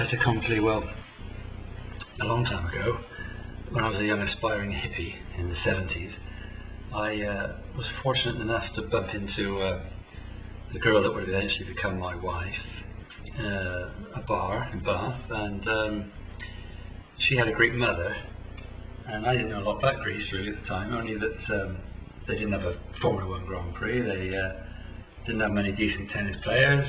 fait accompli, well, a long time ago, when I was a young aspiring hippie in the 70s, I was fortunate enough to bump into the girl that would eventually become my wife, a bar in Bath, and she had a Greek mother, and I didn't know a lot about Greece really at the time, only that they didn't have a Formula 1 Grand Prix, they didn't have many decent tennis players,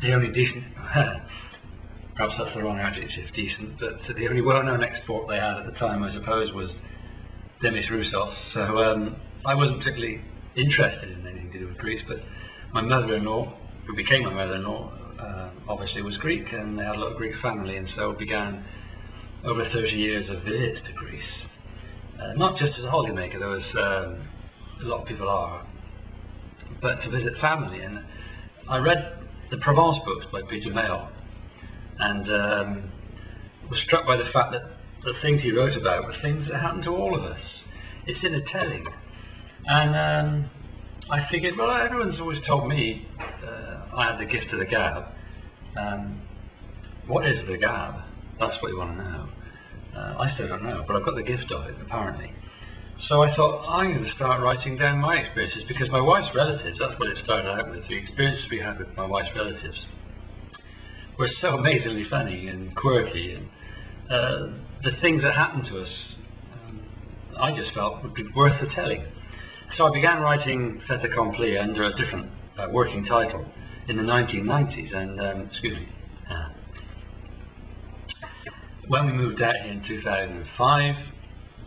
the only decent, perhaps that's the wrong adjective, decent, but the only well-known export they had at the time, I suppose, was Demis Roussos. So I wasn't particularly interested in anything to do with Greece, but my mother-in-law, who became my mother-in-law, obviously was Greek, and they had a lot of Greek family, and so began over 30 years of visits to Greece. Not just as a holidaymaker, there was a lot of people are, but to visit family. And I read the Provence books by John Manuel, and was struck by the fact that the things he wrote about were things that happened to all of us. It's in a telling, and I figured, well, everyone's always told me I had the gift of the gab. What is the gab? That's what you want to know. I still don't know, but I've got the gift of it, apparently. So I thought, I'm going to start writing down my experiences, because my wife's relatives, that's what it started out with, the experiences we had with my wife's relatives were so amazingly funny and quirky, and the things that happened to us, I just felt would be worth the telling. So I began writing Fait Accompli under a different working title in the 1990s, and when we moved out here in 2005,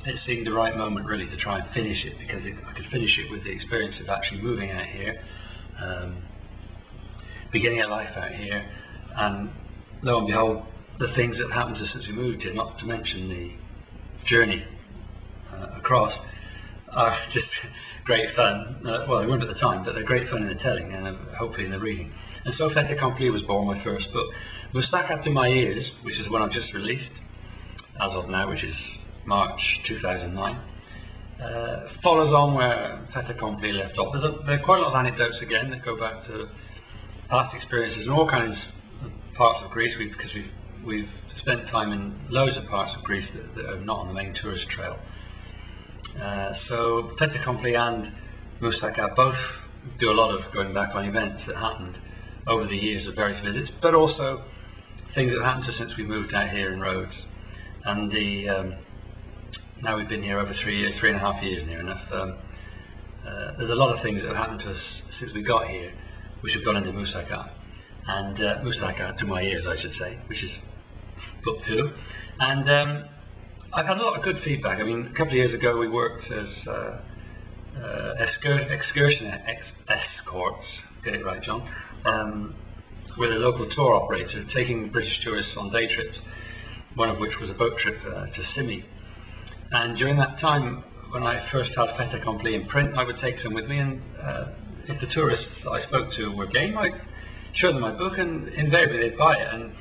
it seemed the right moment really to try and finish it, because I could finish it with the experience of actually moving out here, beginning a life out here, and lo and behold, the things that have happened to us since we moved here, not to mention the journey across, are just great fun. Well, they weren't at the time, but they're great fun in the telling, and hopefully in the reading. And so Fait Accompli was born, my first book. Moustache to My Ears, which is one I've just released, as of now, which is March 2009, follows on where Fait Accompli left off. There are quite a lot of anecdotes again that go back to past experiences in all kinds of parts of Greece, because we've spent time in loads of parts of Greece that are not on the main tourist trail. So Fait Accompli and Moustache both do a lot of going back on events that happened over the years of various visits, but also things that happened to us since we moved out here in Rhodes. And now we've been here over 3.5 years near enough. There's a lot of things that have happened to us since we got here, which have gone into Moustache, and Moustache to My Ears, I should say, which is book 2. And I've had a lot of good feedback. I mean, a couple of years ago we worked as excursion escorts, get it right, John, with a local tour operator, taking British tourists on day trips, one of which was a boat trip to Simi. And during that time, when I first had Fait Accompli in print, I would take some with me, and if the tourists that I spoke to were game, I'd show them my book, and invariably they'd buy it. And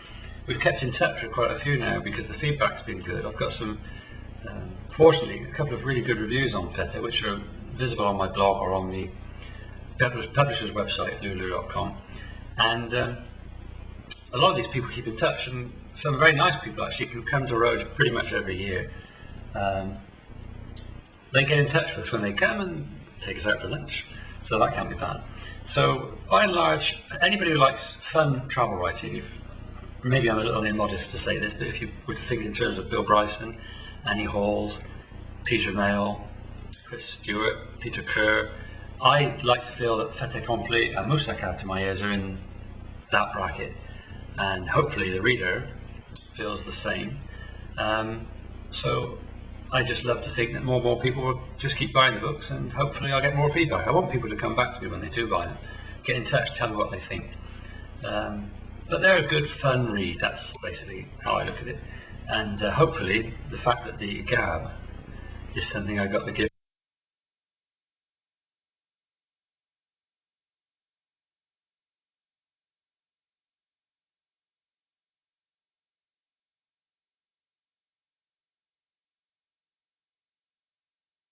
we've kept in touch with quite a few now, because the feedback's been good. I've got some, fortunately, a couple of really good reviews on Fait, which are visible on my blog or on the publisher's website, lulu.com. And a lot of these people keep in touch, and some very nice people actually who come to Rhodes pretty much every year. They get in touch with us when they come and take us out for lunch, so that can't be bad. So by and large, anybody who likes fun travel writing, maybe I'm a little immodest to say this, but if you were to think in terms of Bill Bryson, Annie Halls, Peter Mayle, Chris Stewart, Peter Kerr, I like to feel that Fait Accompli and Moustache to My Ears are in that bracket, and hopefully the reader feels the same. So I just love to think that more and more people will just keep buying the books, and hopefully I'll get more feedback. I want people to come back to me when they do buy them, get in touch, tell me what they think. But they're a good fun read, that's basically how I look at it. And hopefully the fact that the gab is something I got the gift